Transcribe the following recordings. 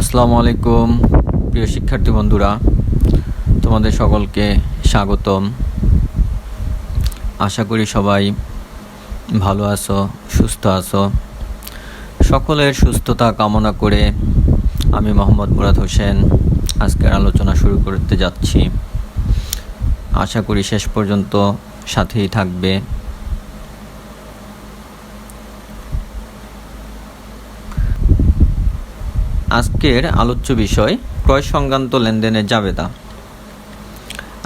আসসালামু আলাইকুম প্রিয় শিক্ষার্থী বন্ধুরা, তোমাদের সকলকে স্বাগতম। আশা করি সবাই ভালো আছো, সুস্থ আছো। সকলের সুস্থতা কামনা করে আমি মোহাম্মদ মুরাদ হোসেন আজকের আলোচনা শুরু করতে যাচ্ছি। আশা করি শেষ পর্যন্ত সাথেই থাকবে। আজকের আলোচ্য বিষয় ক্রয় সংক্রান্ত লেনদেনের জাবেদা।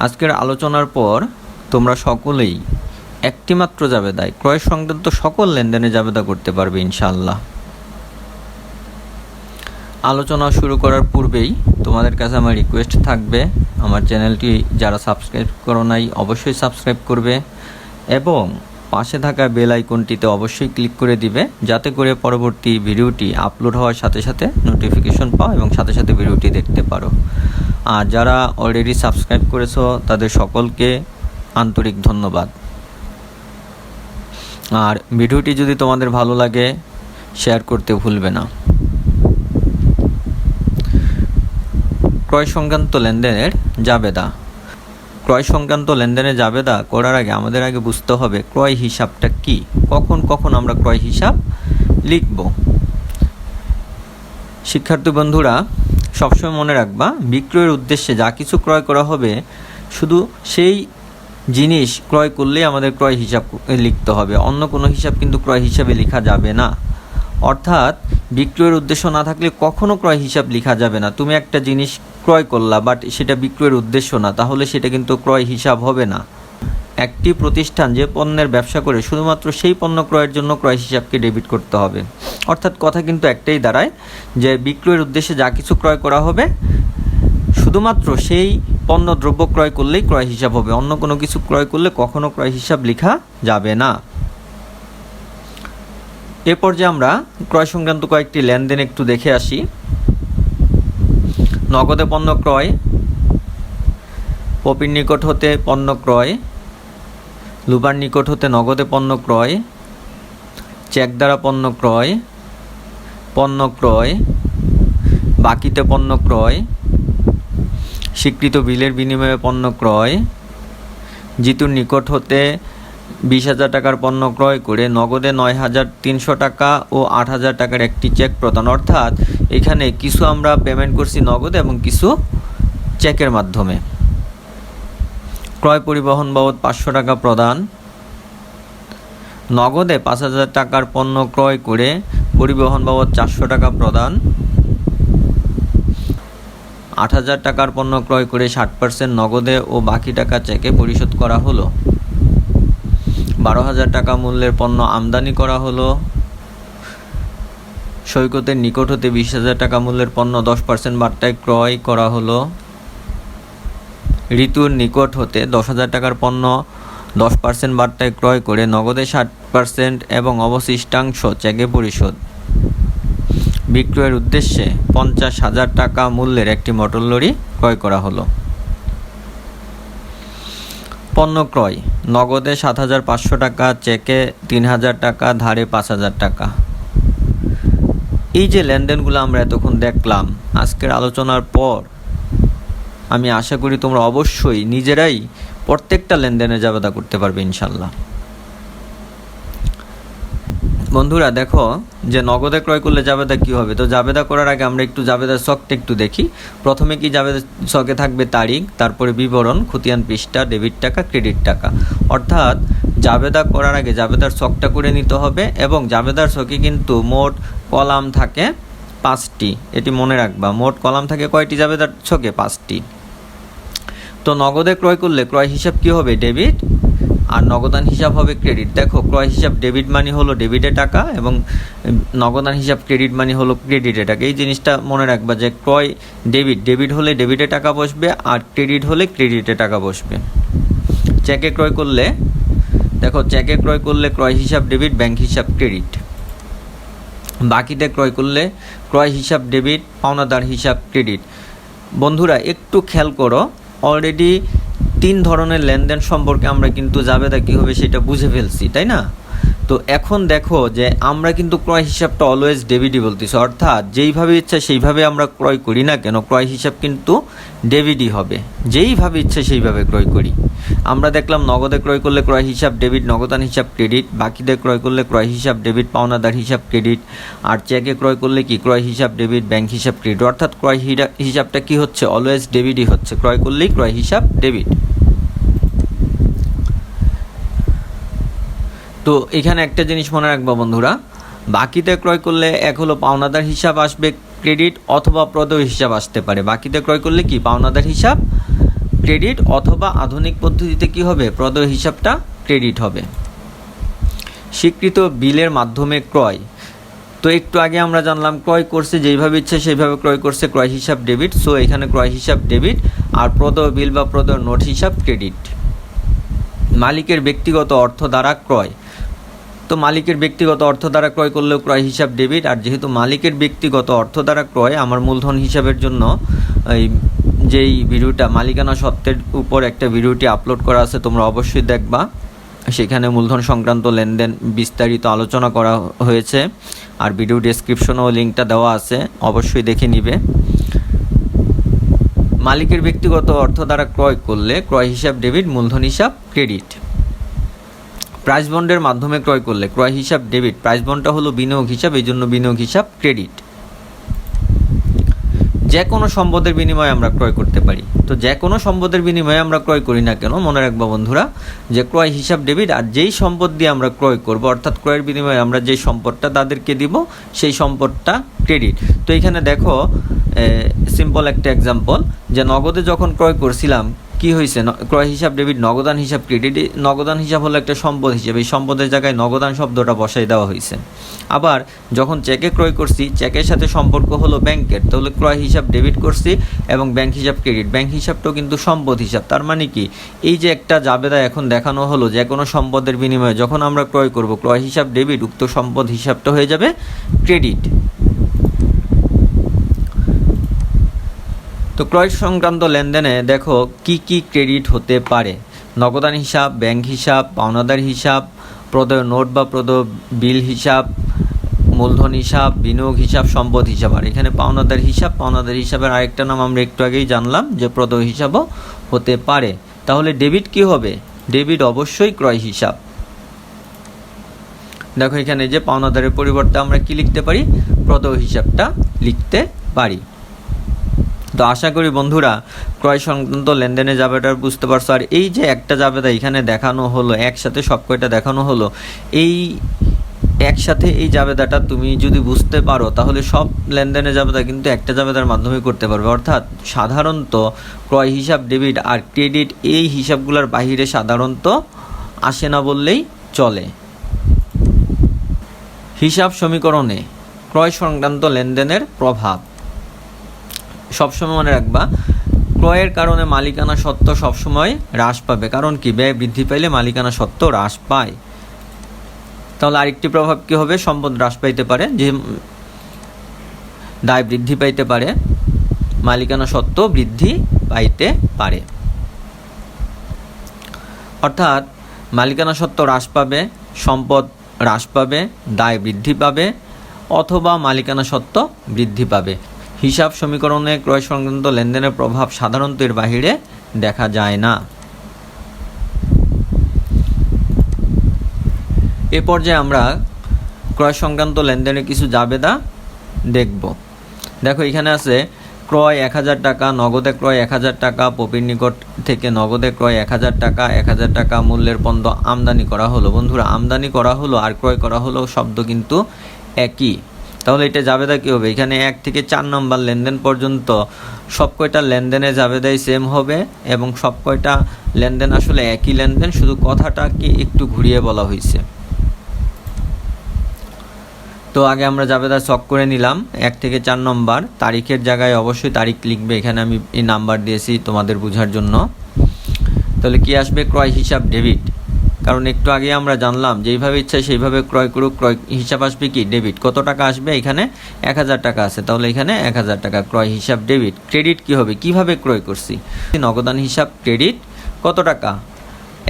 আজকের আলোচনার পর তোমরা সকলেই একটিমাত্র জাবেদায় ক্রয় সংক্রান্ত সকল লেনদেনের জাবেদা করতে পারবে ইনশাআল্লাহ। আলোচনা শুরু করার পূর্বেই তোমাদের কাছে আমার রিকোয়েস্ট থাকবে, আমার চ্যানেলটি যারা সাবস্ক্রাইব করো নাই অবশ্যই সাবস্ক্রাইব করবে এবং পাশে থাকা বেল আইকনটিতে অবশ্যই ক্লিক করে দিবে, যাতে করে পরবর্তী ভিডিওটি আপলোড হওয়ার সাথে সাথে নোটিফিকেশন পাও এবং সাথে সাথে ভিডিওটি দেখতে পারো। আর যারা অলরেডি সাবস্ক্রাইব করেছো তাদের সকলকে আন্তরিক ধন্যবাদ। আর ভিডিওটি যদি তোমাদের ভালো লাগে শেয়ার করতে ভুলবে না। ক্রয় সংক্রান্ত লেনদেনের জাবেদা। ক্রয় সংক্রান্ত লেনদেনের জাবেদা করার আগে আমাদের আগে বুঝতে হবে ক্রয় হিসাবটা কি, কখন কখন আমরা ক্রয় হিসাব লিখব। শিক্ষার্থী বন্ধুরা সবসময় মনে রাখবা, বিক্রয়ের উদ্দেশ্যে যা কিছু ক্রয় করা হবে শুধু সেই জিনিস ক্রয় করলেই আমাদের ক্রয় হিসাব লিখতে হবে, অন্য কোনো হিসাব কিন্তু ক্রয় হিসাবে লেখা যাবে না। অর্থাৎ বিক্রয়ের উদ্দেশ্য না থাকলে কখনো ক্রয় হিসাব লেখা যাবে না। তুমি একটা জিনিস ক্রয় করলা বাট সেটা বিক্রয়ের উদ্দেশ্য না, তাহলে সেটা কিন্তু ক্রয় হিসাব হবে না। একটি প্রতিষ্ঠান যে পণ্যের ব্যবসা করে শুধুমাত্র সেই পণ্য ক্রয়ের জন্য ক্রয় হিসাবকে ডেবিট করতে হবে। অর্থাৎ কথা কিন্তু একটাই দাঁড়ায় যে বিক্রয়ের উদ্দেশ্যে যা কিছু ক্রয় করা হবে শুধুমাত্র সেই পণ্য দ্রব্য ক্রয় করলেই ক্রয় হিসাব হবে, অন্য কোনো কিছু ক্রয় করলে কখনো ক্রয় হিসাব লেখা যাবে না। এরপর যে আমরা ক্রয় সংক্রান্ত কয়েকটি লেনদেন একটু দেখে আসি। নগদে পণ্য ক্রয়, পপির নিকট হতে পণ্য ক্রয়, লুবার নিকট হতে নগদে পণ্য ক্রয়, চেক দ্বারা পণ্য ক্রয়, পণ্য ক্রয়, বাকিতে পণ্য ক্রয়, স্বীকৃত বিলের বিনিময়ে পণ্য ক্রয়, জিতুর নিকট হতে 20,000 টাকার পণ্য ক্রয় করে নগদে 9,300 টাকা ও 8,000 টাকার একটি চেক প্রদান। অর্থাৎ এখানে কিছু আমরা পেমেন্ট করছি নগদে এবং কিছু চেকের মাধ্যমে। ক্রয় পরিবহন বাবদ 500 টাকা প্রদান। নগদে 5,000 টাকার পণ্য ক্রয় করে পরিবহন বাবদ 400 টাকা প্রদান। 8,000 টাকার পণ্য ক্রয় করে 60% নগদে ও বাকি টাকা চেকে পরিশোধ করা হলো। 12,000 টাকা মূল্যের পণ্য আমদানি করা হলো। সৈকতের নিকট হতে 20,000 টাকা মূল্যের পণ্য 10% বার্তায় ক্রয় করা হলো। ঋতুর নিকট হতে 10,000 টাকার পণ্য 10% বার্তায় ক্রয় করে নগদে 60% এবং অবশিষ্টাংশ চেকে পরিশোধ। বিক্রয়ের উদ্দেশ্যে 50,000 টাকা মূল্যের একটি মোটর লরি ক্রয় করা হলো। পণ্য ক্রয় নগদে 7,500 টাকা, চেকে 3,000 টাকা, ধারে 5,000 টাকা। এই যে লেনদেনগুলো আমরা এতক্ষণ দেখলাম, আজকের আলোচনার পর আমি আশা করি তোমরা অবশ্যই নিজেরাই প্রত্যেকটা লেনদেনের জাবেদা করতে পারবে ইনশাল্লাহ। বন্ধুরা দেখো যে নগদে ক্রয় করলে জাবেদা কী হবে। তো জাবেদা করার আগে আমরা একটু জাবেদার ছকটা একটু দেখি। প্রথমে কি জাবেদার ছকে থাকবে তারিখ, তারপরে বিবরণ, খতিয়ান পৃষ্ঠা, ডেবিট টাকা, ক্রেডিট টাকা। অর্থাৎ জাবেদা করার আগে জাবেদার ছকটা করে নিতে হবে এবং জাবেদার ছকে কিন্তু মোট কলাম থাকে 5টি। এটি মনে রাখবা, মোট কলাম থাকে কয়টি জাবেদার ছকে? 5টি। তো নগদে ক্রয় করলে ক্রয় হিসাব কী হবে? ডেবিট, আর নগদান হিসাব হবে ক্রেডিট। দেখো ক্রয় হিসাব ডেবিট মানি হলো ডেবিটে টাকা এবং নগদান হিসাব ক্রেডিট মানি হলো ক্রেডিটে টাকা। এই জিনিসটা মনে রাখবা যে ক্রয় ডেবিট হলে ডেবিটে টাকা বসবে আর ক্রেডিট হলে ক্রেডিটে টাকা বসবে। চেকে ক্রয় করলে দেখো চেকে ক্রয় করলে ক্রয় হিসাব ডেবিট, ব্যাংক হিসাব ক্রেডিট। বাকিতে ক্রয় করলে ক্রয় হিসাব ডেবিট, পাওনাদার হিসাব ক্রেডিট। বন্ধুরা একটু খেয়াল করো, অলরেডি 3 ধরনের লেনদেন সম্পর্কে আমরা কিন্তু জাবেদা কী হবে সেটা বুঝে ফেলছি, তাই না? তো এখন দেখো যে আমরা কিন্তু ক্রয় হিসাবটা অলওয়েজ ডেবিটই বলতেছি, অর্থাৎ যেইভাবে ইচ্ছা সেইভাবে আমরা ক্রয় করি না কেন, ক্রয় হিসাব কিন্তু ডেবিটই হবে, যেইভাবে ইচ্ছা সেইভাবে ক্রয় করি। আমরা দেখলাম নগদে ক্রয় করলে ক্রয় হিসাব ডেবিট, নগদান হিসাব ক্রেডিট, বাকিদের ক্রয় করলে ক্রয় হিসাব ডেবিট, পাওনাদার হিসাব ক্রেডিট, আর চেকে ক্রয় করলে কি ক্রয় হিসাব ডেবিট, ব্যাংক হিসাব ক্রেডিট, অর্থাৎ ক্রয় হিসাবটা কি হচ্ছে, অলওয়েজ ডেবিটই হচ্ছে, ক্রয় করলেই ক্রয় হিসাব ডেবিট। তো এখানে একটা জিনিস মনে রাখবো বন্ধুরা, বাকিতে ক্রয় করলে এক হলো পাওনাদার হিসাব আসবে ক্রেডিট, অথবা প্রদেয় হিসাব আসতে পারে। বাকিতে ক্রয় করলে কি পাওনাদার হিসাব ক্রেডিট, অথবা আধুনিক পদ্ধতিতে কি হবে, প্রদেয় হিসাবটা ক্রেডিট হবে। স্বীকৃত বিলের মাধ্যমে ক্রয়, তো একটু আগে আমরা জানলাম ক্রয় করছে যেইভাবে ইচ্ছে সেইভাবে ক্রয় করছে, ক্রয় হিসাব ডেবিট। সো এখানে ক্রয় হিসাব ডেবিট, আর প্রদেয় বিল বা প্রদেয় নোট হিসাব ক্রেডিট। মালিকের ব্যক্তিগত অর্থ দ্বারা ক্রয়, তো মালিকের ব্যক্তিগত অর্থ দ্বারা ক্রয় করলেও ক্রয় হিসাব ডেবিট। আর যেহেতু মালিকের ব্যক্তিগত অর্থ দ্বারা ক্রয়, আমার মূলধন হিসাবের জন্য এই যেই ভিডিওটা মালিকানা সত্ত্বের উপর একটা ভিডিওটি আপলোড করা আছে, তোমরা অবশ্যই দেখবা, সেখানে মূলধন সংক্রান্ত লেনদেন বিস্তারিত আলোচনা করা হয়েছে, আর ভিডিও ডেসক্রিপশনেও লিঙ্কটা দেওয়া আছে, অবশ্যই দেখে নিবে। মালিকের ব্যক্তিগত অর্থ দ্বারা ক্রয় করলে ক্রয় হিসাব ডেবিট, মূলধন হিসাব ক্রেডিট। প্রাইস বন্ডের মাধ্যমে ক্রয় করলে ক্রয় হিসাব ডেবিট, প্রাইস বন্ডটা হলো বিনিয়োগ হিসাব, এই জন্য বিনিয়োগ হিসাব ক্রেডিট। যে কোনো সম্পদের বিনিময়ে আমরা ক্রয় করতে পারি, তো যে কোনো সম্পদের বিনিময়ে আমরা ক্রয় করি না কেন, মনে রাখবো বন্ধুরা যে ক্রয় হিসাব ডেবিট, আর যেই সম্পদ দিয়ে আমরা ক্রয় করব, অর্থাৎ ক্রয়ের বিনিময়ে আমরা যেই সম্পদটা তাদেরকে দিব সেই সম্পদটা ক্রেডিট। তো এখানে দেখো সিম্পল একটা এক্সাম্পল, যে নগদে যখন ক্রয় করছিলাম কি হয়েছে, ক্রয় হিসাব ডেবিট, নগদান হিসাব ক্রেডিট। নগদান হিসাব হলো একটা সম্পদ হিসাব, এই সম্পদের জায়গায় নগদান শব্দটা বসাই দেওয়া হয়েছে। আবার যখন চেকে ক্রয় করছি, চেকের সাথে সম্পর্ক হলো ব্যাংকের, তাহলে ক্রয় হিসাব ডেবিট করছি এবং ব্যাংক হিসাব ক্রেডিট। ব্যাংক হিসাবটাও কিন্তু সম্পদ হিসাব, তার মানে কি এই যে একটা জাবেদা এখন দেখানো হলো, যে কোনো সম্পদের বিনিময়ে যখন আমরা ক্রয় করব, ক্রয় হিসাব ডেবিট, উক্ত সম্পদ হিসাবটা হয়ে যাবে ক্রেডিট। তো ক্রয় সংক্রান্ত লেনদেনে দেখো কি কি ক্রেডিট হতে পারে, নগদান হিসাব, ব্যাংক হিসাব, পাওনাদার হিসাব, প্রদেয় নোট বা প্রদেয় বিল হিসাব, মূলধন হিসাব, বিনিয়োগ হিসাব, সম্পদ হিসাব। আর এখানে পাওনাদার হিসাব, পাওনাদার হিসাবের আরেকটা নাম আমরা একটু আগেই জানলাম যে প্রদেয় হিসাবও হতে পারে। তাহলে ডেবিট কি হবে, ডেবিট অবশ্যই ক্রয় হিসাব। দেখো এখানে যে পাওনাদারের পরিবর্তে আমরা কি লিখতে পারি, প্রদেয় হিসাবটা লিখতে পারি। তো আশা করি বন্ধুরা ক্রয় সংক্রান্ত লেনদেনে জাবেদা বুঝতে পারছো। আর এই যে একটা জাবেদা এখানে দেখানো হলো, একসাথে সব কয়টা দেখানো হলো, এই একসাথে এই জাবেদাটা তুমি যদি বুঝতে পারো, তাহলে সব লেনদেনে জাবেদা কিন্তু একটা জাবেদার মাধ্যমে করতে পারবে। অর্থাৎ সাধারণত ক্রয় হিসাব ডেবিট আর ক্রেডিট এই হিসাবগুলোর বাহিরে সাধারণত আসে না বললেই চলে। হিসাব সমীকরণে ক্রয় সংক্রান্ত লেনদেনের প্রভাব সবসময় মনে রাখবা, ক্রয়ের কারণে মালিকানা সত্ত্ব সবসময় হ্রাস পাবে। কারণ কি, ব্যয় বৃদ্ধি পাইলে মালিকানা সত্ত্ব হ্রাস পায়। তাহলে আরেকটি প্রভাব কি হবে, সম্পদ হ্রাস পাইতে পারে, যে দায় বৃদ্ধি পাইতে পারে, মালিকানা সত্ত্ব বৃদ্ধি পাইতে পারে। অর্থাৎ মালিকানা সত্ত্ব হ্রাস পাবে, সম্পদ হ্রাস পাবে, দায় বৃদ্ধি পাবে, অথবা মালিকানা সত্ত্ব বৃদ্ধি পাবে। হিসাব সমীকরণে ক্রয় সংক্রান্ত লেনদেনের প্রভাব সাধারণত এর বাহিরে দেখা যায় না। এ পর্যায়ে আমরা ক্রয় সংক্রান্ত লেনদেনের কিছু জাবেদা দেখব। দেখো এখানে আছে ক্রয় 1000 টাকা, নগদে ক্রয় 1000 টাকা, পপির নিকট থেকে নগদে ক্রয় 1000 টাকা, 1000 টাকা মূল্যের পণ্য আমদানি করা হলো। বন্ধুরা আমদানি করা হলো আর ক্রয় করা হলো শব্দ কিন্তু একই। তাহলে এটা জাবেদা কী হবে, এখানে 1 থেকে 4 নম্বর লেনদেন পর্যন্ত সব কয়টা লেনদেনে জাবেদাই সেম হবে, এবং সব কয়টা লেনদেন আসলে একই লেনদেন, শুধু কথাটাকে একটু ঘুরিয়ে বলা হয়েছে। তো আগে আমরা জাবেদা চক করে নিলাম 1 থেকে 4 নম্বর। তারিখের জায়গায় অবশ্যই তারিখ লিখবে, এখানে আমি এই নাম্বার দিয়েছি তোমাদের বোঝার জন্য। তাহলে কি আসবে, ক্রয় হিসাব ডেবিট, কারণ একটু আগে আমরা জানলাম যেইভাবে ইচ্ছা সেইভাবে ক্রয় করুক, ক্রয় হিসাব আসবে কি ডেবিট। কত টাকা আসবে, এখানে 1000 টাকা আছে, তাহলে এখানে 1000 টাকা ক্রয় হিসাব ডেবিট। ক্রেডিট কি হবে, কিভাবে ক্রয় করছি, নগদান হিসাব ক্রেডিট, কত টাকা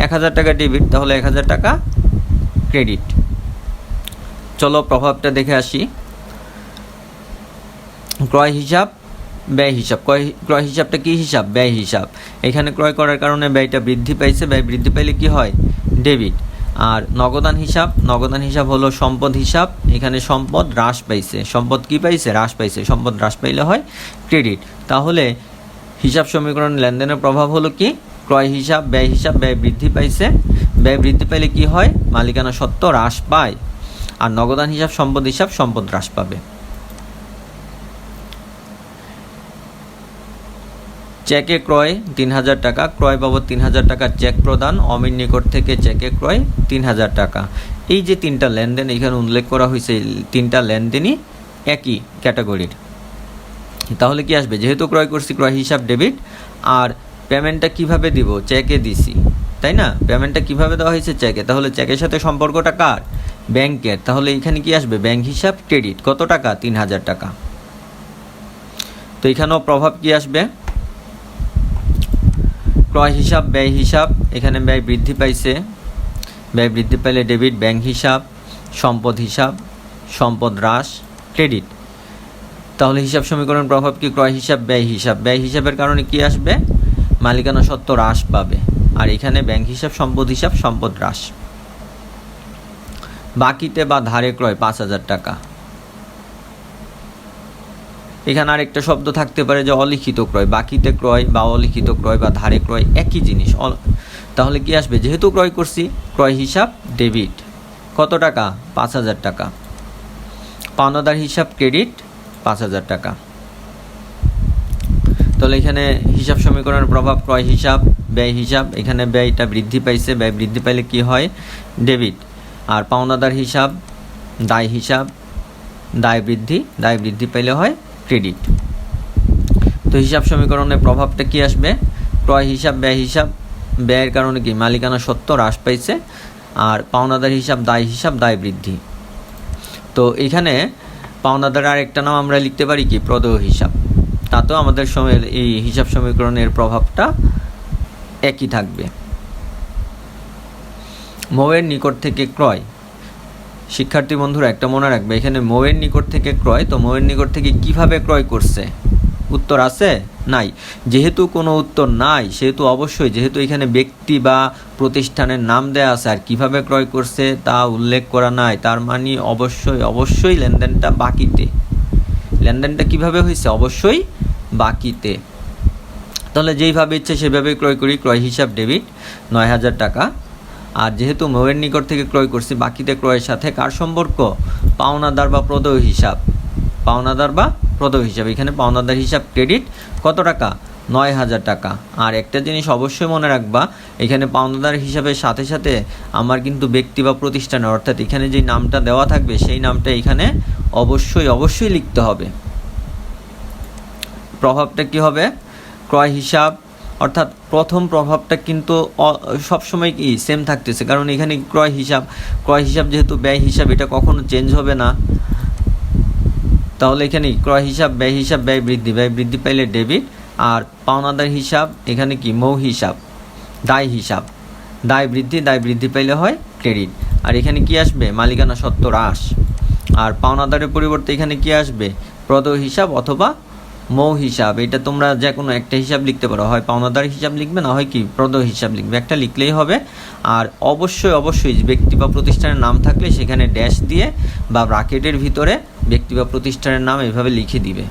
1000 টাকা ডেবিট, তাহলে 1000 টাকা ক্রেডিট। চলো প্রভাবটা দেখে আসি। ক্রয় হিসাব, ব্যয় হিসাব। ক্রয় হিসাবটা কী হিসাব? ব্যয় হিসাব। এখানে ক্রয় করার কারণে ব্যয়টা বৃদ্ধি পাইছে, ব্যয় বৃদ্ধি পাইলে কি হয়? ডেবিট। আর নগদান হিসাব হলো সম্পদ হিসাব। এখানে সম্পদ হ্রাস পাইছে, সম্পদ কি পাইছে? হ্রাস পাইছে। সম্পদ হ্রাস পাইলে হয় ক্রেডিট। তাহলে হিসাব সমীকরণ লেনদেনের প্রভাব হলো কি? ক্রয় হিসাব, ব্যয় বৃদ্ধি পাইছে। ব্যয় বৃদ্ধি পাইলে কি হয়? মালিকানা সত্ত্ব হ্রাস পায়। আর নগদান হিসাব, সম্পদ হ্রাস পাবে। চেকে ক্রয় 3000 টাকা, ক্রয় বাবদ 3000 টাকা চেক প্রদান, অমির নিকট থেকে চেকে ক্রয় 3000 টাকা। এই যে 3টা লেনদেন এখানে উল্লেখ করা হয়েছে, 3টা লেনদেনই একই ক্যাটাগরির। তাহলে কি আসবে? যেহেতু ক্রয় করছি, ক্রয় হিসাব ডেবিট। আর পেমেন্টটা কিভাবে দিব? চেকে দিছি, তাই না? পেমেন্টটা কিভাবে দেওয়া হয়েছে? চেকে। তাহলে চেকের সাথে সম্পর্কটা কার? ব্যাংকের। তাহলে এখানে কি আসবে? ব্যাংক হিসাব ক্রেডিট। কত টাকা? 3000 টাকা। তো এখানেও প্রভাব কি আসবে? ক্রয় হিসাব, ব্যয় হিসাব। এখানে ব্যয় বৃদ্ধি পাইছে, ব্যয় বৃদ্ধি পাইলে ডেবিট। ব্যাংক হিসাব, সম্পদ হ্রাস, ক্রেডিট। তাহলে হিসাব সমীকরণ প্রভাব কি? ক্রয় হিসাব, ব্যয় হিসাব। ব্যয় হিসাবের কারণে কি আসবে? মালিকানা সত্ত্ব হ্রাস পাবে। আর এখানে ব্যাংক হিসাব, সম্পদ হ্রাস। বাকিতে বা ধারে ক্রয় 5000 টাকা। এখানে আরেকটা শব্দ থাকতে পারে যে অলিখিত ক্রয়। বাকিতে ক্রয় বা অলিখিত ক্রয় বা ধারে ক্রয় একই জিনিস। তাহলে কি আসবে? যেহেতু ক্রয় করছি, ক্রয় হিসাব ডেবিট। কত টাকা? 5000 টাকা। পাওনাদার হিসাব ক্রেডিট, 5000 টাকা। তাহলে এখানে হিসাব সমীকরণের প্রভাব ক্রয় হিসাব, ব্যয় হিসাব। এখানে ব্যয়টা বৃদ্ধি পাইছে, ব্যয় বৃদ্ধি পাইলে কি হয়? ডেবিট। আর পাওনাদার হিসাব, দায় বৃদ্ধি পাইলে হয় ক্রেডিট। তো হিসাব সমীকরণের প্রভাবটা কি আসবে? ক্রয় হিসাব, ব্যয়ের কারণে কি? মালিকানা সত্ত্ব হ্রাস পাইছে। আর পাওনাদার হিসাব, দায় বৃদ্ধি। তো এখানে পাওনাদার আরেকটা নাম আমরা লিখতে পারি কি? প্রদেয় হিসাব। তাতেও আমাদের এই হিসাব সমীকরণের প্রভাবটা একই থাকবে। মৌয়ের নিকট থেকে ক্রয়। শিক্ষার্থী বন্ধুরা একটা মনে রাখবে, এখানে মৌয়ের নিকট থেকে ক্রয়। তো মৌয়ের নিকট থেকে কিভাবে ক্রয় করছে? উত্তর আছে? নাই। যেহেতু কোনো উত্তর নাই, সেহেতু অবশ্যই, যেহেতু এখানে ব্যক্তি বা প্রতিষ্ঠানের নাম দেয়া আছে আর কিভাবে ক্রয় করছে তা উল্লেখ করা নাই, তার মানে অবশ্যই লেনদেনটা বাকিতে। লেনদেনটা কিভাবে হয়েছে? অবশ্যই বাকিতে। তাহলে যেইভাবে ইচ্ছে সেভাবেই ক্রয় করি। ক্রয় হিসাব ডেবিট, 9000 টাকা। আর যেহেতু মৌয়ের নিকট থেকে ক্রয় করছি, বাকিতে ক্রয়ের সাথে কার সম্পর্ক? পাওনাদার বা প্রদেয় হিসাব। এখানে পাওনাদার হিসাব ক্রেডিট। কত টাকা? 9000 টাকা। আর একটা জিনিস অবশ্যই মনে রাখবা, এখানে পাওনাদার হিসাবের সাথে সাথে আমার কিন্তু ব্যক্তি বা প্রতিষ্ঠানের, অর্থাৎ এখানে যে নামটা দেওয়া থাকবে সেই নামটা এখানে অবশ্যই লিখতে হবে। প্রভাবটা কি হবে? ক্রয় হিসাব, অর্থাৎ প্রথম প্রভাবটা কিন্তু সবসময় কি সেম থাকতেছে, কারণ এখানে ক্রয় হিসাব যেহেতু ব্যয় হিসাব, এটা কখনো চেঞ্জ হবে না। তাহলে এখানে ক্রয় হিসাব, ব্যয় বৃদ্ধি পাইলে ডেবিট। আর পাওনাদার হিসাব এখানে কি? মৌ হিসাব, দায় বৃদ্ধি পাইলে হয় ক্রেডিট। আর এখানে কি আসবে? মালিকানা সত্ত্ব হ্রাস। আর পাওনাদারের পরিবর্তে এখানে কি আসবে? প্রদেয় হিসাব অথবা মৌ হিসাব। এটা তোমরা যে কোনো একটা হিসাব লিখতে পারো, হয় পাওনাদার হিসাব লিখবে, না হয় কি প্রদেয় হিসাব লিখবে, একটা লিখলেই হবে। আর অবশ্যই ব্যক্তি বা প্রতিষ্ঠানের নাম থাকলে সেখানে ড্যাশ দিয়ে বা ব্র্যাকেটের ভিতরে ব্যক্তি বা প্রতিষ্ঠানের নাম এভাবে লিখে দিবে।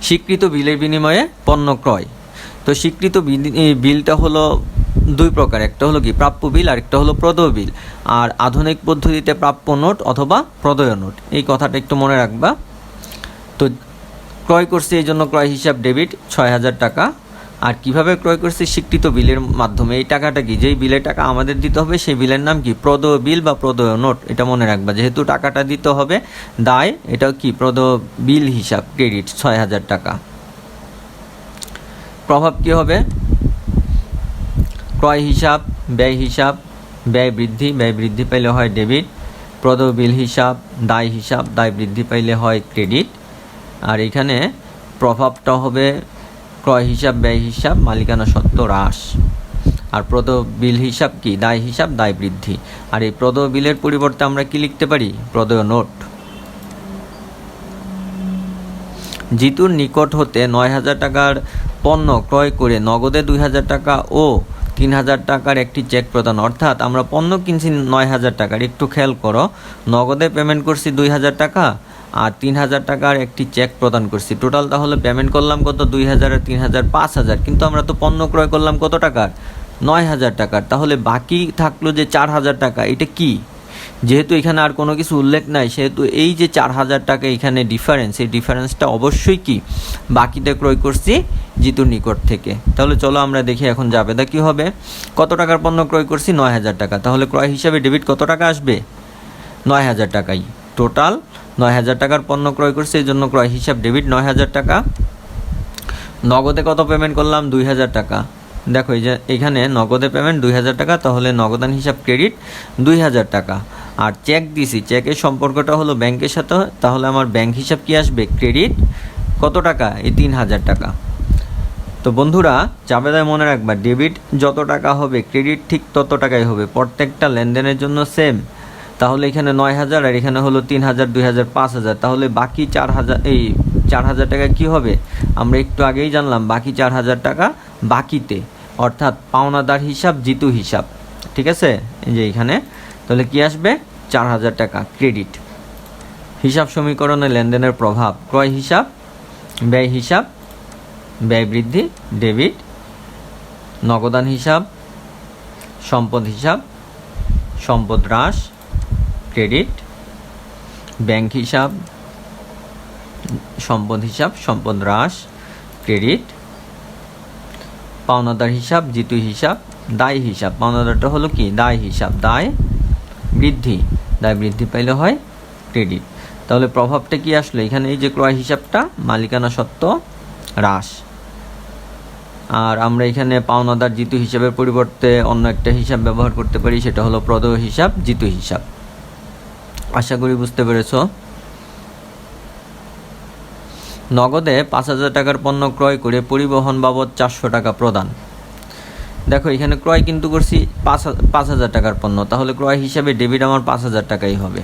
স্বীকৃত বিলের বিনিময়ে পণ্য ক্রয়। তো স্বীকৃত বিলটা হলো দুই প্রকার, একটা হলো কি প্রাপ্য বিল আর একটা হলো প্রদেয় বিল। আর আধুনিক পদ্ধতিতে প্রাপ্য নোট অথবা প্রদেয় নোট, এই কথাটা একটু মনে রাখবা। তো ক্রয় করছি এই জন্য ক্রয় হিসাব ডেবিট 6000 টাকা। আর কিভাবে ক্রয় করছি? স্বীকৃত বিলের মাধ্যমে। এই টাকাটা কি? যেই বিলের টাকা আমাদের দিতে হবে সেই বিলের নাম কি? প্রদেয় বিল বা প্রদেয় নোট, এটা মনে রাখবা। যেহেতু টাকাটা দিতে হবে দায়, এটাও কি? প্রদেয় বিল হিসাব ক্রেডিট 6000 টাকা। প্রভাব কি হবে? ক্রয় হিসাব, ব্যয় বৃদ্ধি পাইলে হয় ডেবিট। প্রদেয় বিল হিসাব, দায় বৃদ্ধি পাইলে হয় ক্রেডিট। আর এখানে প্রভাবটা হবে ক্রয় হিসাব, ব্যয় হিসাব, মালিকানা সত্ত্ব হ্রাস। আর প্রদেয় বিল হিসাব কি? দায় হিসাব, দায় বৃদ্ধি। আর এই প্রদেয় বিলের পরিবর্তে আমরা কি লিখতে পারি? প্রদেয় নোট। জিতুর নিকট হতে 9,000 টাকার পণ্য ক্রয় করে নগদে 2,000 টাকা ও 3,000 টাকার একটি চেক প্রদান। অর্থাৎ আমরা পণ্য কিনছি 9,000 টাকার, একটু খেয়াল করো, নগদে পেমেন্ট করছি 2,000 টাকা আর 3,000 টাকার একটি চেক প্রদান করছি। টোটাল তাহলে পেমেন্ট করলাম কত? 2,000 আর 3,000 5,000। কিন্তু আমরা তো পণ্য ক্রয় করলাম কত টাকার? 9,000 টাকার। তাহলে বাকি থাকলো যে 4,000 টাকা, এটা কি? যেহেতু এখানে আর কোনো কিছু উল্লেখ নাই, সেহেতু এই যে 4,000 টাকা এখানে ডিফারেন্স, এই ডিফারেন্সটা অবশ্যই কি? বাকিটা ক্রয় করছি জিতুর নিকট থেকে। তাহলে চলো আমরা দেখি এখন জাবেদা কী হবে। কত টাকার পণ্য ক্রয় করছি? 9,000 টাকা। তাহলে ক্রয় হিসাবে ডেবিট কত টাকা আসবে? 9,000 টাকাই। টোটাল 9,000 টাকার পণ্য ক্রয় করছি, এই জন্য ক্রয় হিসাব ডেবিট 9,000 টাকা। নগদে কত পেমেন্ট করলাম? 2,000 টাকা। দেখো এই যে এখানে নগদে পেমেন্ট 2,000 টাকা, তাহলে নগদান হিসাব ক্রেডিট 2,000 টাকা। আর চেক দিছি, চেকের সম্পর্কটা হলো ব্যাংকের সাথে, তাহলে আমার ব্যাংক হিসাব কি আসবে? ক্রেডিট কত টাকা? এই 3,000 টাকা। তো বন্ধুরা, জাবেদায় মনে রাখবা, ডেবিট যত টাকা হবে ক্রেডিট ঠিক তত টাকাই হবে, প্রত্যেকটা লেনদেনের জন্য সেম। তাহলে এখানে 9,000 আর এখানে হলো 3,000, 2,000, 5,000, তাহলে বাকি 4,000, এই 4,000 টাকা কী হবে? আমরা একটু আগেই জানলাম, বাকি 4,000 টাকা বাকিতে, অর্থাৎ পাওনাদার হিসাব, জিতু হিসাব। ঠিক আছে, এই যে এখানে তাহলে কি আসবে? 4,000 টাকা ক্রেডিট। হিসাব সমীকরণে লেনদেনের প্রভাব: ক্রয় হিসাব, ব্যয় হিসাব, ব্যয় বৃদ্ধি ডেবিট, নগদান হিসাব, সম্পদ হিসাব, সম্পদ হ্রাস ক্রেডিট, ব্যাংক হিসাব, সম্পদ হিসাব, সম্পদ হ্রাস ক্রেডিট, পাওনাদার হিসাব, জিতু হিসাব, দায় হিসাব। পাওনাদারটা হলো কি? দায় হিসাব, দায় বৃদ্ধি, দায় বৃদ্ধি পাইলে হয় ক্রেডিট। তাহলে প্রভাবটা কি আসলো? এখানে এই যে ক্রয় হিসাবটা মালিকানা সত্ত্ব হ্রাস, আর আমরা এখানে পাওনাদার জিতু হিসাবের পরিবর্তে অন্য একটা হিসাব ব্যবহার করতে পারি, সেটা হলো প্রদেয় হিসাব, জিতু হিসাব। আশা করি বুঝতে পেরেছ। নগদে 5,000 টাকার পণ্য ক্রয় করে পরিবহন বাবদ 400 টাকা প্রদান। দেখো এখানে ক্রয় কিন্তু করছি 5,000 টাকার পণ্য, তাহলে ক্রয় হিসাবে ডেবিট আমার 5,000 টাকাই হবে,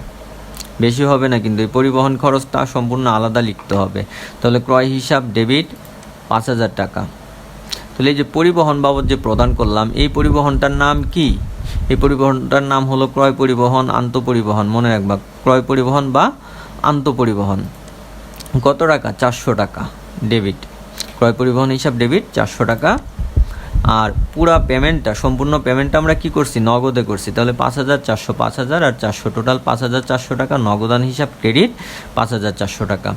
বেশি হবে না। কিন্তু এই পরিবহন খরচটা সম্পূর্ণ আলাদা লিখতে হবে। তাহলে ক্রয় হিসাব ডেবিট 5,000 টাকা। তাহলে এই যে পরিবহন বাবদ যে প্রদান করলাম, এই পরিবহনটার নাম কি? এই পরিবহনটার নাম হলো ক্রয় পরিবহন, আন্তঃপরিবহন। মনে রাখবা, ক্রয় পরিবহন বা আন্তঃপরিবহন। কত টাকা? 400 টাকা ডেবিট। ক্রয় পরিবহন হিসাব ডেবিট 400 টাকা। আর পুরা পেমেন্টটা, সম্পূর্ণ পেমেন্টটা আমরা কি করছি? নগদে করছি। তাহলে 5,000, 400, 5,000 আর 400, টোটাল 5,400 টাকা। নগদান হিসাব ক্রেডিট 5,400 টাকা।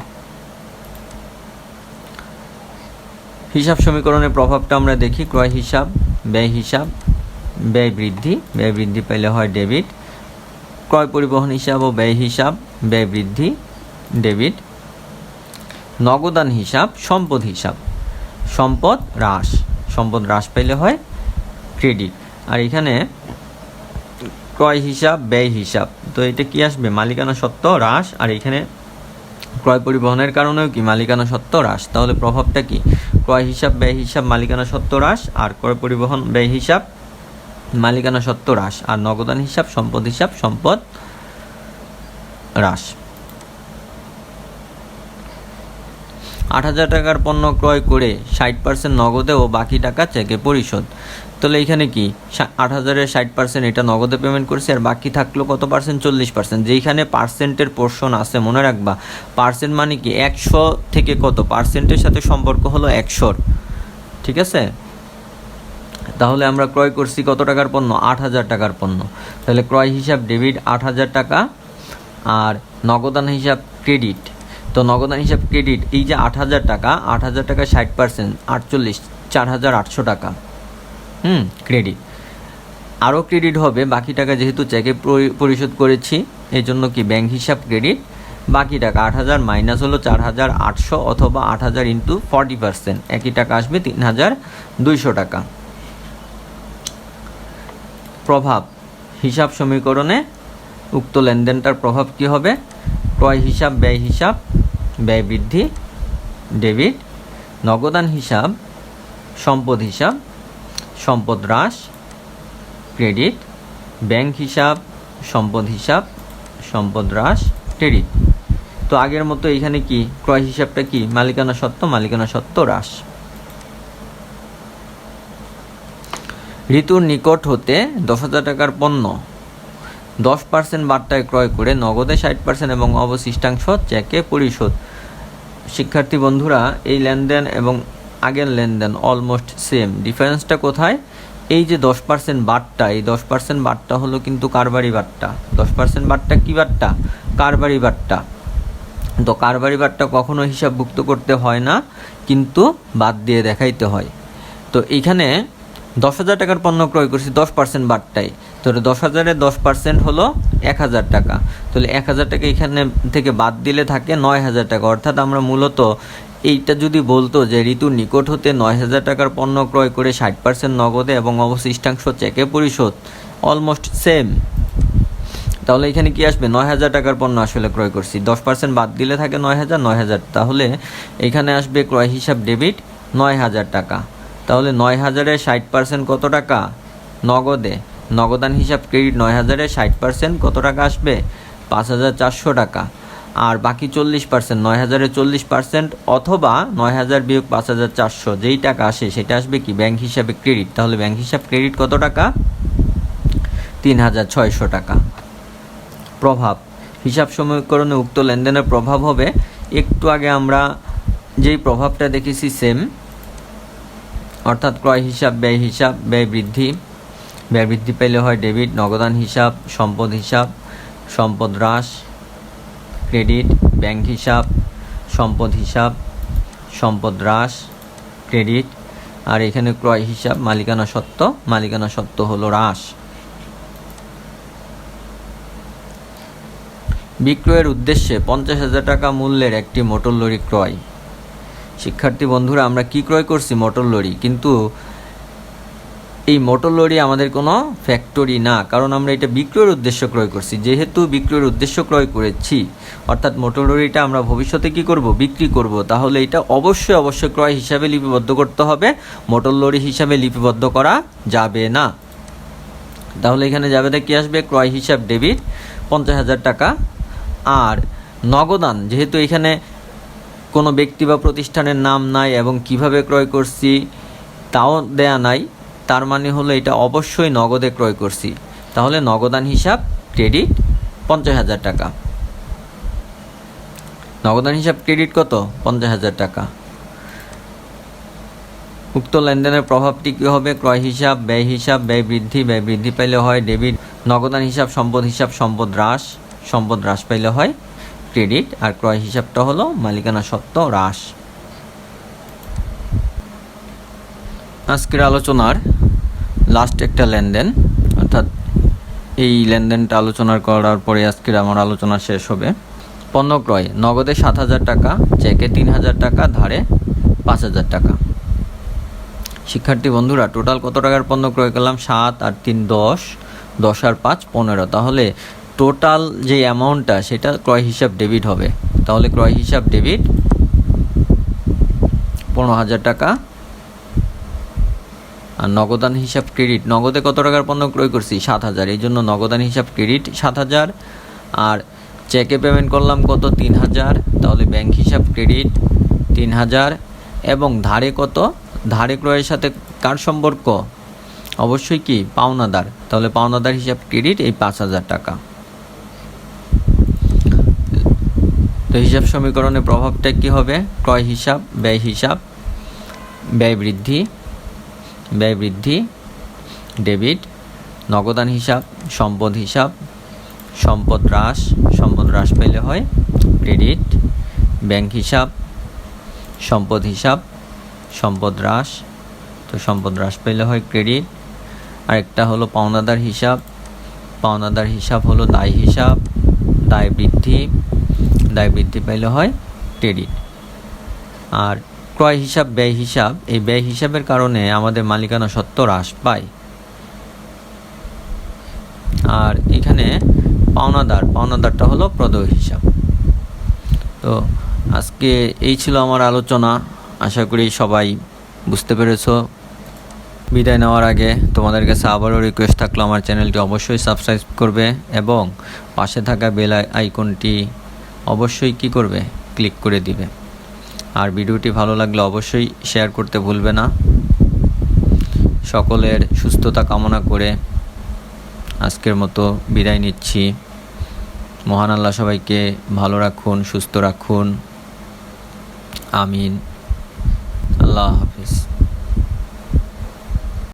হিসাব সমীকরণের প্রভাবটা আমরা দেখি। ক্রয় হিসাব, ব্যয় হিসাব, ব্যয় বৃদ্ধি, ব্যয় বৃদ্ধি পাইলে হয় ডেবিট। ক্রয় পরিবহন হিসাব ও ব্যয় হিসাব, ব্যয় বৃদ্ধি ডেবিট। নগদান হিসাব, সম্পদ হিসাব, সম্পদ হ্রাস, সম্পদ হ্রাস পাইলে হয় ক্রেডিট। আর এখানে ক্রয় হিসাব, ব্যয় হিসাব, তো এটা কি আসবে? মালিকানা সত্ত্ব হ্রাস। আর এখানে ক্রয় পরিবহনের কারণেও কি? মালিকানা সত্ত্ব হ্রাস। তাহলে প্রভাবটা কি? ক্রয় হিসাব, ব্যয় হিসাব, মালিকানা সত্ত্ব হ্রাস। আর ক্রয় পরিবহন, ব্যয় হিসাব, মালিকানা সত্ত্ব হ্রাস। আর নগদান হিসাব, সম্পদ হিসাব, সম্পদ হ্রাস। 8,000 টাকার পণ্য ক্রয় করে 60% নগদে ও বাকি টাকা চেকে পরিশোধ। তাহলে এখানে কি? 8,000-এর 60% এটা নগদে পেমেন্ট করছে, আর বাকি থাকলো কত পার্সেন্ট? 40%। যেইখানে পার্সেন্টের পোর্শন আছে, মনে রাখবা, পার্সেন্ট মানে কি? 100 থেকে কত? পার্সেন্টের সাথে সম্পর্ক হলো 100। ঠিক আছে, তাহলে আমরা ক্রয় করছি কত টাকার পণ্য? 8,000 টাকার পণ্য। তাহলে ক্রয় হিসাব ডেবিট 8,000 টাকা, আর নগদান হিসাব ক্রেডিট। তো নগদান হিসাব ক্রেডিট, এই যে 8,000 টাকা, 8,000 টাকা 60%, 48, 4,800 টাকা ক্রেডিট। আরও ক্রেডিট হবে বাকি টাকা, যেহেতু চেকে পরিশোধ করেছি, এই জন্য কি? ব্যাংক হিসাব ক্রেডিট। বাকি টাকা 8,000 মাইনাস হলো 4,800, অথবা 8,000 ইন্টু 40%, একই টাকা আসবে 3,200 টাকা। প্রভাব: হিসাব সমীকরণে উক্ত লেনদেনটার প্রভাব কি হবে? ক্রয় হিসাব, ব্যয় হিসাব, ব্যয় বৃদ্ধি ডেবিট। নগদান হিসাব, সম্পদ হিসাব, সম্পদ হ্রাস ক্রেডিট, ব্যাংক হিসাব, সম্পদ হিসাব, সম্পদ হ্রাস, ক্রেডিট। তো আগের মতো এখানে কি ক্রয় হিসাবটা কি মালিকানা সত্ত্ব, মালিকানা সত্ত্ব হ্রাস। ঋতুর নিকট হতে 10,000 টাকার পণ্য 10% বার্তায় ক্রয় করে নগদে 60% এবং অবশিষ্টাংশ চেকে পরিশোধ। শিক্ষার্থী বন্ধুরা, এই লেনদেন এবং আগের লেনদেন অলমোস্ট সেম। ডিফারেন্সটা কোথায়? এই যে 10% বার্তা, এই 10% বার্তা হলো কিন্তু কারবারি বার্তা। 10% বার্তা কি বার্তা? কারবারি বার্তা। তো কারবারি বার্তা কখনো হিসাবভুক্ত করতে হয় না, কিন্তু বাদ দিয়ে দেখাইতে হয়। তো এইখানে 10,000 টাকার পণ্য ক্রয় করছি 10% বার্তায়, তো 10,000-এর 10% হলো 1,000 টাকা। তাহলে 1,000 টাকা এখানে থেকে বাদ দিলে থাকে 9,000 টাকা। অর্থাৎ আমরা মূলত এইটা যদি বলতো যে ঋতুর নিকট হতে 9,000 টাকার পণ্য ক্রয় করে 60% নগদে এবং অবশিষ্টাংশ চেকে পরিশোধ, অলমোস্ট সেম। তাহলে এখানে কি আসবে? 9,000 টাকার পণ্য আসলে ক্রয় করছি, 10% বাদ দিলে থাকে 9,000। তাহলে এখানে আসবে ক্রয় হিসাব ডেবিট 9,000 টাকা। তাহলে 9,000-এর 60% কত টাকা? নগদে। নগদান হিসাব ক্রেডিট 9,000-এর 60% কত টাকা আসবে? 5,400 টাকা। আর বাকি 40%, 9,000-এর 40% অথবা 9,000 বিয়োগ 5,400 যেই টাকা আসে সেটা আসবে কি ব্যাংক হিসাবে ক্রেডিট। তাহলে ব্যাংক হিসাব ক্রেডিট কত টাকা? 3,600 টাকা। প্রভাব হিসাব সমীকরণে উক্ত লেনদেনের প্রভাব হবে, একটু আগে আমরা যেই প্রভাবটা দেখেছি সেম, অর্থাৎ ক্রয় হিসাব, ব্যয় হিসাব, ব্যয় বৃদ্ধি। ব্যয় বৃদ্ধি পেলে হয় ডেবিট, নগদান হিসাব, সম্পদ হিসাব, সম্পদ হ্রাস, ক্রেডিট, ব্যাংক হিসাব, সম্পদ হিসাব, সম্পদ হ্রাস, ক্রেডিট। আর এখানে ক্রয় হিসাব, মালিকানা সত্ত্ব, মালিকানা সত্ত্ব হলো হ্রাস। বিক্রয়ের উদ্দেশ্যে 50,000 টাকা মূল্যের একটি মোটর লরি ক্রয়। শিক্ষার্থী বন্ধুরা, আমরা কি ক্রয় করছি? Motor lorry. কিন্তু এই মোটর লরি আমাদের কোনো ফ্যাক্টরি না, কারণ আমরা এটা বিক্রয়ের উদ্দেশ্য ক্রয় করছি। যেহেতু বিক্রয়ের উদ্দেশ্য ক্রয় করেছি, অর্থাৎ মোটর লরিটা আমরা ভবিষ্যতে কি করব? বিক্রি করব। তাহলে এটা অবশ্যই ক্রয় হিসাবে লিপিবদ্ধ করতে হবে, মোটর লরি হিসাবে লিপিবদ্ধ করা যাবে না। তাহলে এখানে যাবে কি আসবে? ক্রয় হিসাব ডেবিট 50,000 টাকা। আর নগদান, যেহেতু এখানে কোনো ব্যক্তি বা প্রতিষ্ঠানের নাম নাই এবং কিভাবে ক্রয় করছি তাও দেয়া নাই, তার মানে হলো এটা অবশ্যই নগদে ক্রয় করছি। তাহলে নগদান হিসাব ক্রেডিট 50,000 টাকা। নগদান হিসাব ক্রেডিট কত? 50,000 টাকা। উক্ত লেনদেনের প্রভাবটি কী হবে? ক্রয় হিসাব, ব্যয় হিসাব, ব্যয় বৃদ্ধি। ব্যয় বৃদ্ধি পাইলে হয় ডেবিট। নগদান হিসাব, সম্পদ হিসাব, সম্পদ হ্রাস। সম্পদ হ্রাস পাইলে হয় ক্রেডিট। আর ক্রয় হিসাবটা হলো মালিকানা সত্ত্ব হ্রাস। আজকের আলোচনার লাস্ট একটা লেনদেন, অর্থাৎ এই লেনদেনটা আলোচনা করার পরে আজকের আমার আলোচনা শেষ হবে। পণ্য ক্রয় নগদে 7,000 টাকা, চেকে 3,000 টাকা, ধারে 5,000 টাকা। শিক্ষার্থী বন্ধুরা, টোটাল কত টাকার পণ্য ক্রয় করলাম? 7 আর 3 10, 10 আর 5 15। তাহলে টোটাল যে অ্যামাউন্টটা সেটা ক্রয় হিসাব ডেবিট হবে। তাহলে ক্রয় হিসাব ডেবিট 15,000 টাকা। আর নগদান হিসাব ক্রেডিট, নগদে কত টাকার পণ্য ক্রয় করছি? 7,000, এই জন্য নগদান হিসাব ক্রেডিট 7,000। আর চেকে পেমেন্ট করলাম কত? 3,000। তাহলে ব্যাংক হিসাব ক্রেডিট 3,000। এবং ধারে কত? ধারে ক্রয়ের সাথে কার সম্পর্ক? অবশ্যই কি পাওনাদার। তাহলে পাওনাদার হিসাব ক্রেডিট এই 5,000 টাকা। তো হিসাব সমীকরণে প্রভাবটা কি হবে? ক্রয় হিসাব, ব্যয় হিসাব, ব্যয় বৃদ্ধি, ব্যয় বৃদ্ধি ডেবিট। নগদান হিসাব, সম্পদ হিসাব, সম্পদ হ্রাস। সম্পদ হ্রাস পেলে হয় ক্রেডিট। ব্যাংক হিসাব, সম্পদ হিসাব, সম্পদ হ্রাস। তো সম্পদ হ্রাস পেলে হয় ক্রেডিট। আরেকটা হলো পাওনাদার হিসাব। পাওনাদার হিসাব হলো দায় হিসাব, দায় বৃদ্ধি। দায় বৃদ্ধি পেলে হয় ক্রেডিট। আর ক্রয় হিসাব, ব্যয় হিসাব, এই ব্যয় হিসাবের কারণে আমাদের মালিকানা সত্ত্ব হ্রাস পায়। আর এখানে পাওনাদারটা হলো প্রদেয় হিসাব। তো আজকে এই ছিল আমার আলোচনা। আশা করি সবাই বুঝতে পেরেছো। বিদায় নেওয়ার আগে তোমাদের কাছে আবারও রিকোয়েস্ট থাকলো আমার চ্যানেলটি অবশ্যই সাবস্ক্রাইব করবে এবং পাশে থাকা বেল আইকনটি অবশ্যই কি করবে, ক্লিক করে দিবে। আর ভিডিওটি ভালো লাগলে অবশ্যই শেয়ার করতে ভুলবে না। সকলের সুস্থতা কামনা করে আজকের মতো বিদায় নিচ্ছি। মহান আল্লাহ সবাইকে ভালো রাখুন, সুস্থ রাখুন। আমিন। আল্লাহ হাফিজ।